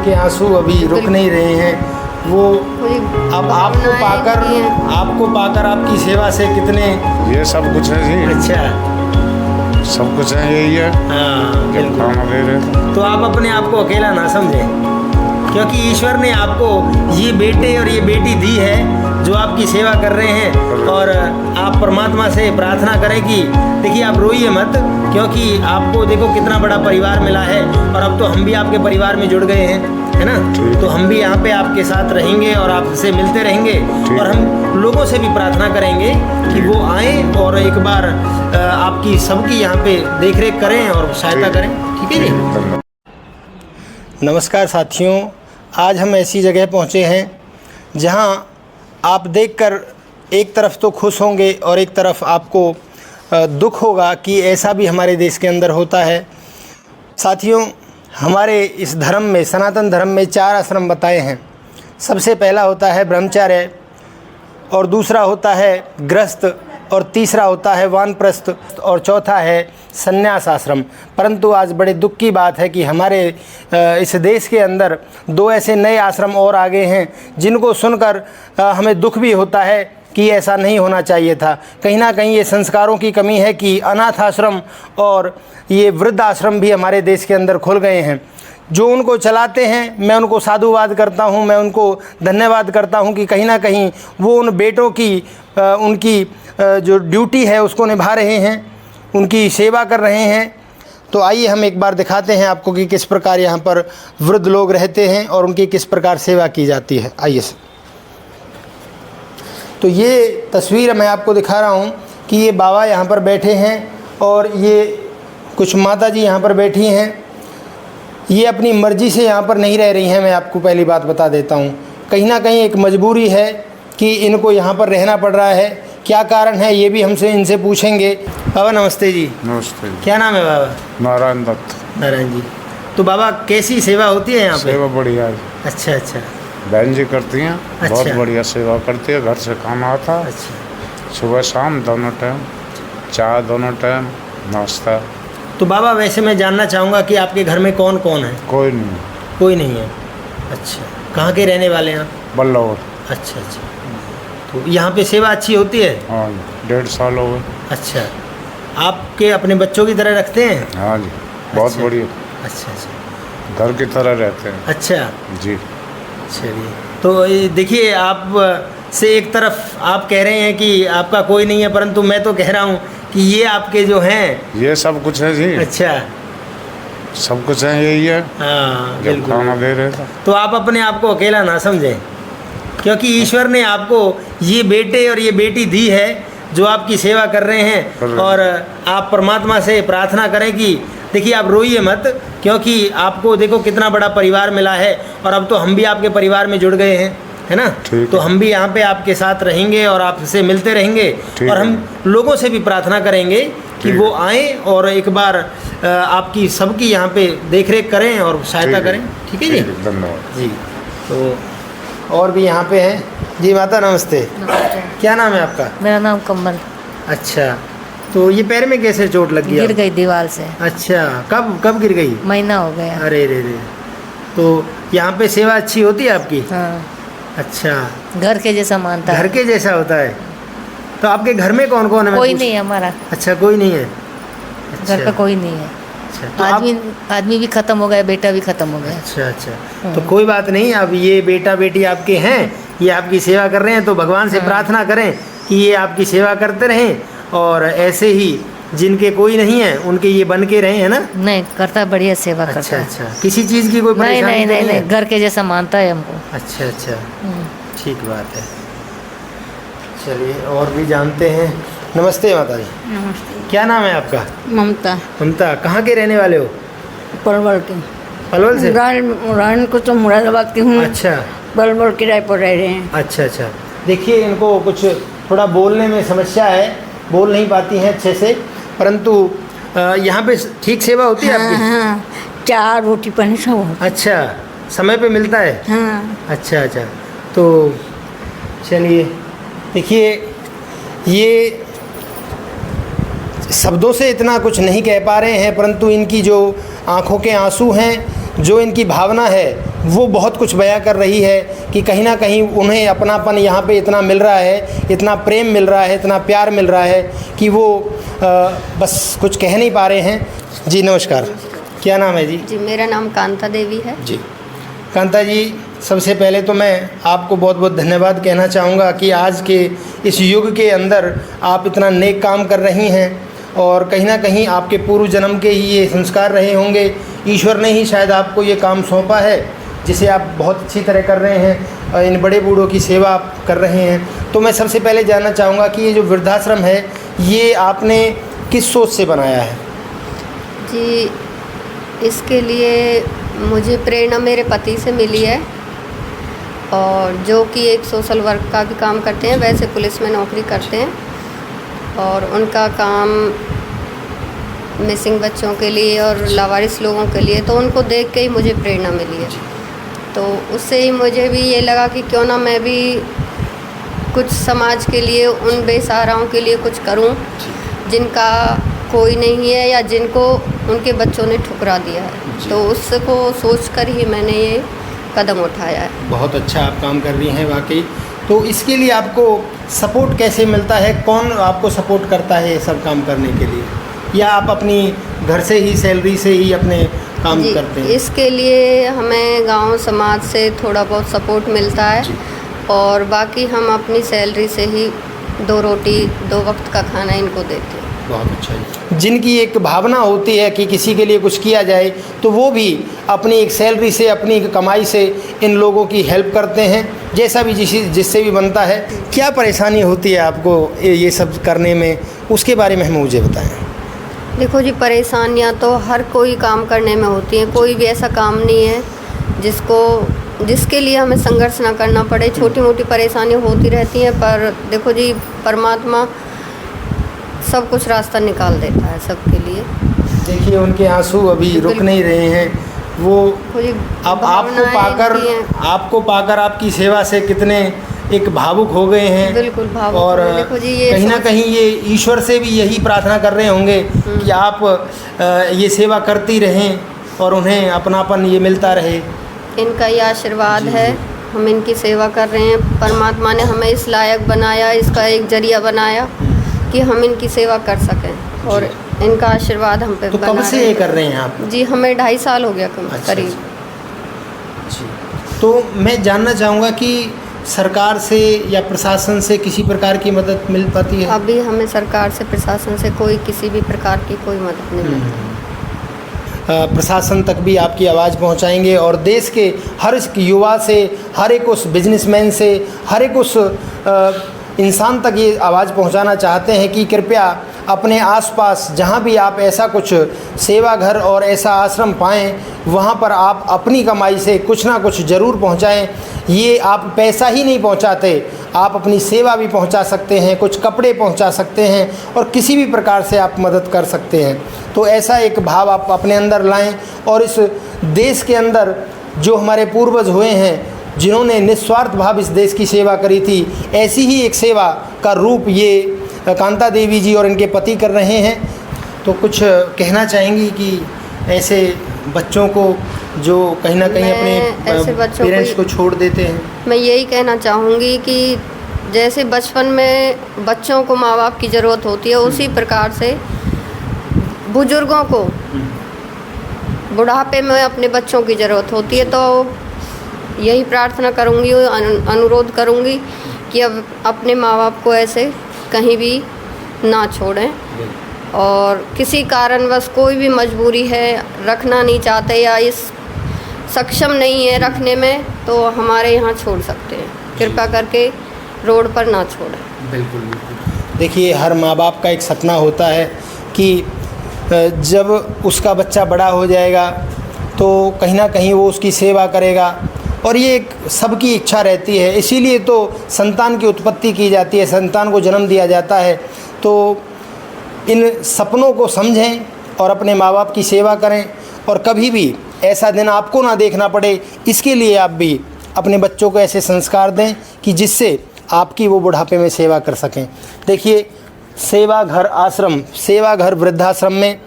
जिनके आंसू अभी रुक नहीं रहे हैं, वो अब आपको पाकर आपकी सेवा से कितने। ये सब कुछ है जी। अच्छा, सब कुछ है, यही है। हाँ, जब खाना दे रहे तो आप अपने आप को अकेला ना समझें, क्योंकि ईश्वर ने आपको ये बेटे और ये बेटी दी है जो आपकी सेवा कर रहे हैं। और आप परमात्मा से प्रार्थना करें कि देखिए आप रोइए मत, क्योंकि आपको देखो कितना बड़ा परिवार मिला है, और अब तो हम भी आपके परिवार में जुड़ गए हैं, है ना। तो हम भी यहाँ पे आपके साथ रहेंगे और आपसे मिलते रहेंगे, और हम लोगों से भी प्रार्थना करेंगे कि वो आएँ और एक बार आपकी सबकी यहाँ पे देख रेख करें और सहायता करें। ठीक है जी। नमस्कार साथियों, आज हम ऐसी जगह पहुँचे हैं जहाँ आप देखकर एक तरफ तो खुश होंगे और एक तरफ आपको दुख होगा कि ऐसा भी हमारे देश के अंदर होता है। साथियों, हमारे इस धर्म में, सनातन धर्म में 4 आश्रम बताए हैं। सबसे पहला होता है ब्रह्मचर्य, और दूसरा होता है गृहस्थ, और तीसरा होता है वानप्रस्थ, और चौथा है संन्यास आश्रम। परंतु आज बड़े दुख की बात है कि हमारे इस देश के अंदर 2 ऐसे नए आश्रम और आ गए हैं जिनको सुनकर हमें दुख भी होता है कि ऐसा नहीं होना चाहिए था। कहीं ना कहीं ये संस्कारों की कमी है कि अनाथ आश्रम और ये वृद्ध आश्रम भी हमारे देश के अंदर खुल गए हैं। जो उनको चलाते हैं, मैं उनको साधुवाद करता हूं, मैं उनको धन्यवाद करता हूं कि कहीं ना कहीं वो उन बेटों की उनकी जो ड्यूटी है उसको निभा रहे हैं, उनकी सेवा कर रहे हैं। तो आइए हम एक बार दिखाते हैं आपको कि किस प्रकार यहाँ पर वृद्ध लोग रहते हैं और उनकी किस प्रकार सेवा की जाती है। आइए से तो ये तस्वीर मैं आपको दिखा रहा हूँ कि ये बाबा यहाँ पर बैठे हैं और ये कुछ माता जी यहाँ पर बैठी हैं। ये अपनी मर्ज़ी से यहाँ पर नहीं रह रही हैं। मैं आपको पहली बात बता देता हूँ, कहीं ना कहीं एक मजबूरी है कि इनको यहाँ पर रहना पड़ रहा है। क्या कारण है ये भी हमसे इनसे पूछेंगे। बाबा नमस्ते जी। नमस्ते। क्या नाम है बाबा? नारायण दत्त। नारायण जी। तो बाबा कैसी सेवा होती है यहाँ पे? सेवा बढ़िया है। अच्छा अच्छा। बहन जी करती हैं। अच्छा। बहुत बढ़िया सेवा करती है। घर से खाना आता है। अच्छा। सुबह शाम दोनों टाइम, चाय दोनों टाइम, नाश्ता। तो बाबा वैसे मैं जानना चाहूँगा कि आपके घर में कौन कौन है? कोई नहीं। कोई नहीं है। अच्छा, कहाँ के रहने वाले हैं आप? बल्लौर। अच्छा अच्छा। तो यहाँ पे सेवा अच्छी होती है? हाँ जी, 1.5 साल हो गए। अच्छा, आपके अपने बच्चों की तरह रखते हैं? हाँ जी, बहुत अच्छा। बढ़िया। अच्छा अच्छा। घर की तरह रहते हैं। अच्छा जी। चलिए, तो ये देखिए, आप से एक तरफ आप कह रहे हैं कि आपका कोई नहीं है, परंतु मैं तो कह रहा हूँ कि ये आपके जो हैं। ये सब कुछ है जी। अच्छा, सब कुछ है, यही है। हाँ जब खाना दे रहे थे। तो आप अपने आप को अकेला ना समझें, क्योंकि ईश्वर ने आपको ये बेटे और ये बेटी दी है जो आपकी सेवा कर रहे हैं। और आप परमात्मा से प्रार्थना करें कि देखिए आप रोइए मत, क्योंकि आपको देखो कितना बड़ा परिवार मिला है, और अब तो हम भी आपके परिवार में जुड़ गए हैं, है ना। तो हम भी यहाँ पे आपके साथ रहेंगे और आपसे मिलते रहेंगे, और हम लोगों से भी प्रार्थना करेंगे कि वो आएँ और एक बार आपकी सबकी यहाँ पे देख रेख करें और सहायता करें। ठीक है जी, धन्यवाद जी। तो और भी यहाँ पे हैं जी। माता नमस्ते। नमस्ते। क्या नाम है आपका? मेरा नाम कमल। अच्छा, तो ये पैर में कैसे चोट लग गई? गिर गई दीवार से। अच्छा, कब गिर गई? महीना हो गया। अरे रे रे। तो यहाँ पे सेवा अच्छी होती है आपकी? हाँ। अच्छा, घर के जैसा मानता घर है। के जैसा होता है। तो आपके घर में कौन कौन है? कोई नहीं है हमारा। अच्छा, कोई नहीं है। घर पे कोई नहीं है। अच्छा, तो आदमी भी खत्म हो गया, बेटा भी खत्म हो गया। अच्छा अच्छा। तो कोई बात नहीं, अब ये बेटा बेटी आपके हैं, ये आपकी सेवा कर रहे हैं, तो भगवान से प्रार्थना करें कि ये आपकी सेवा करते रहें, और ऐसे ही जिनके कोई नहीं है उनके ये बन के रहे, है ना। नहीं, करता बढ़िया सेवा करता अच्छा है। अच्छा। किसी चीज़ की कोई नहीं परेशानी नहीं नहीं, है? घर के जैसा मानता है हमको। अच्छा अच्छा, ठीक बात है। चलिए और भी जानते हैं। नमस्ते माता जी। नमस्ते। क्या नाम है आपका? ममता। ममता, कहाँ के रहने वाले हो? पलवल की। पलवल से? रान को तो मुरादाबाद की हूँ। अच्छा। पलवल किराए पर रह रहे हैं। अच्छा अच्छा। देखिए, इनको कुछ थोड़ा बोलने में समस्या है, बोल नहीं पाती हैं अच्छे से, परंतु यहाँ पे ठीक सेवा होती है आपकी? हाँ, चाय रोटी पानी सब होता। अच्छा, समय पे मिलता है? हाँ। अच्छा अच्छा। तो चलिए, देखिए, ये शब्दों से इतना कुछ नहीं कह पा रहे हैं, परंतु इनकी जो आँखों के आंसू हैं जो इनकी भावना है वो बहुत कुछ बयां कर रही है कि कहीं ना कहीं उन्हें अपनापन यहाँ पे इतना मिल रहा है, इतना प्रेम मिल रहा है, इतना प्यार मिल रहा है कि वो बस कुछ कह नहीं पा रहे हैं। जी नमस्कार, क्या नाम है जी? जी मेरा नाम कांता देवी है। जी कांता जी, सबसे पहले तो मैं आपको बहुत बहुत धन्यवाद कहना चाहूँगा कि आज के इस युग के अंदर आप इतना नेक काम कर रही हैं और कहीं ना कहीं आपके पूर्व जन्म के ही ये संस्कार रहे होंगे। ईश्वर ने ही शायद आपको ये काम सौंपा है जिसे आप बहुत अच्छी तरह कर रहे हैं और इन बड़े बूढ़ों की सेवा आप कर रहे हैं। तो मैं सबसे पहले जानना चाहूँगा कि ये जो वृद्धाश्रम है ये आपने किस सोच से बनाया है? जी इसके लिए मुझे प्रेरणा मेरे पति से मिली है और जो कि एक सोशल वर्क का भी काम करते हैं, वैसे पुलिस में नौकरी करते हैं और उनका काम मिसिंग बच्चों के लिए और लावारिस लोगों के लिए, तो उनको देख के ही मुझे प्रेरणा मिली है। तो उससे ही मुझे भी ये लगा कि क्यों ना मैं भी कुछ समाज के लिए, उन बेसहाराओं के लिए कुछ करूं जिनका कोई नहीं है या जिनको उनके बच्चों ने ठुकरा दिया है। तो उसको सोचकर ही मैंने ये कदम उठाया है। बहुत अच्छा आप काम कर रही हैं वाकई। तो इसके लिए आपको सपोर्ट कैसे मिलता है? कौन आपको सपोर्ट करता है ये सब काम करने के लिए, या आप अपनी घर से ही सैलरी से ही अपने काम करते हैं? इसके लिए हमें गांव समाज से थोड़ा बहुत सपोर्ट मिलता है और बाकी हम अपनी सैलरी से ही 2 रोटी 2 वक्त का खाना इनको देते हैं। बहुत अच्छा है। जिनकी एक भावना होती है कि किसी के लिए कुछ किया जाए तो वो भी अपनी एक सैलरी से, अपनी एक कमाई से इन लोगों की हेल्प करते हैं, जैसा भी जिससे भी बनता है। क्या परेशानी होती है आपको ये सब करने में, उसके बारे में हमें मुझे बताएं। देखो जी, परेशानियां तो हर कोई काम करने में होती हैं। कोई भी ऐसा काम नहीं है जिसके लिए हमें संघर्ष ना करना पड़े। छोटी मोटी परेशानियां होती रहती हैं, पर देखो जी परमात्मा सब कुछ रास्ता निकाल देता है सबके लिए। देखिए उनके आंसू अभी रुक नहीं रहे हैं। वो अब आपको पाकर आपकी सेवा से कितने एक भावुक हो गए हैं। बिल्कुल भावुक। और देखो जी, ये कहीं ना कहीं ये ईश्वर से भी यही प्रार्थना कर रहे होंगे कि आप ये सेवा करती रहें और उन्हें अपनापन ये मिलता रहे। इनका ये आशीर्वाद है, हम इनकी सेवा कर रहे हैं। परमात्मा ने हमें इस लायक बनाया, इसका एक जरिया बनाया कि हम इनकी सेवा कर सकें और इनका आशीर्वाद हम पे तो कब से ये कर रहे हैं आप? जी हमें 2.5 साल हो गया करीब। तो मैं जानना चाहूँगा कि सरकार से या प्रशासन से किसी प्रकार की मदद मिल पाती है? अभी हमें सरकार से, प्रशासन से किसी भी प्रकार की कोई मदद नहीं मिलती। प्रशासन तक भी आपकी आवाज़ पहुंचाएंगे और देश के हर एक युवा से, हर एक उस बिजनेसमैन से, हर एक उस इंसान तक ये आवाज़ पहुंचाना चाहते हैं कि कृपया अपने आसपास जहां भी आप ऐसा कुछ सेवा घर और ऐसा आश्रम पाएं, वहां पर आप अपनी कमाई से कुछ ना कुछ ज़रूर पहुंचाएं। ये आप पैसा ही नहीं पहुंचाते, आप अपनी सेवा भी पहुंचा सकते हैं, कुछ कपड़े पहुंचा सकते हैं और किसी भी प्रकार से आप मदद कर सकते हैं। तो ऐसा एक भाव आप अपने अंदर लाएं और इस देश के अंदर जो हमारे पूर्वज हुए हैं, जिन्होंने निस्वार्थ भाव इस देश की सेवा करी थी, ऐसी ही एक सेवा का रूप ये कांता देवी जी और इनके पति कर रहे हैं। तो कुछ कहना चाहेंगी कि ऐसे बच्चों को जो कहीं ना कहीं अपने पेरेंट्स को छोड़ देते हैं? मैं यही कहना चाहूँगी कि जैसे बचपन में बच्चों को माँ बाप की ज़रूरत होती है, उसी प्रकार से बुजुर्गों को बुढ़ापे में अपने बच्चों की ज़रूरत होती है। तो यही प्रार्थना करूँगी, अनुरोध करूँगी कि अब अपने माँ बाप को ऐसे कहीं भी ना छोड़ें और किसी कारणवश कोई भी मजबूरी है, रखना नहीं चाहते या इस सक्षम नहीं है रखने में, तो हमारे यहाँ छोड़ सकते हैं। कृपया करके रोड पर ना छोड़ें। बिल्कुल। देखिए हर माँ बाप का एक सपना होता है कि जब उसका बच्चा बड़ा हो जाएगा तो कहीं ना कहीं वो उसकी सेवा करेगा, और ये एक सबकी इच्छा रहती है। इसीलिए तो संतान की उत्पत्ति की जाती है, संतान को जन्म दिया जाता है। तो इन सपनों को समझें और अपने माँ बाप की सेवा करें और कभी भी ऐसा दिन आपको ना देखना पड़े, इसके लिए आप भी अपने बच्चों को ऐसे संस्कार दें कि जिससे आपकी वो बुढ़ापे में सेवा कर सकें। देखिए सेवा घर आश्रम, सेवा घर वृद्धाश्रम में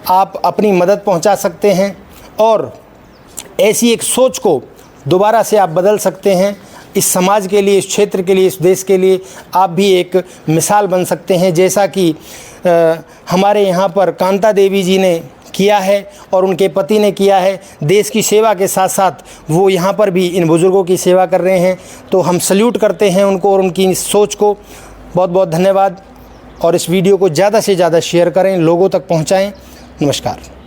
आप अपनी मदद पहुंचा सकते हैं और ऐसी एक सोच को दोबारा से आप बदल सकते हैं। इस समाज के लिए, इस क्षेत्र के लिए, इस देश के लिए आप भी एक मिसाल बन सकते हैं, जैसा कि हमारे यहाँ पर कांता देवी जी ने किया है और उनके पति ने किया है। देश की सेवा के साथ साथ वो यहाँ पर भी इन बुज़ुर्गों की सेवा कर रहे हैं, तो हम सल्यूट करते हैं उनको और उनकी इस सोच को। बहुत बहुत धन्यवाद। और इस वीडियो को ज़्यादा से ज़्यादा शेयर करें, लोगों तक पहुँचाएँ। नमस्कार।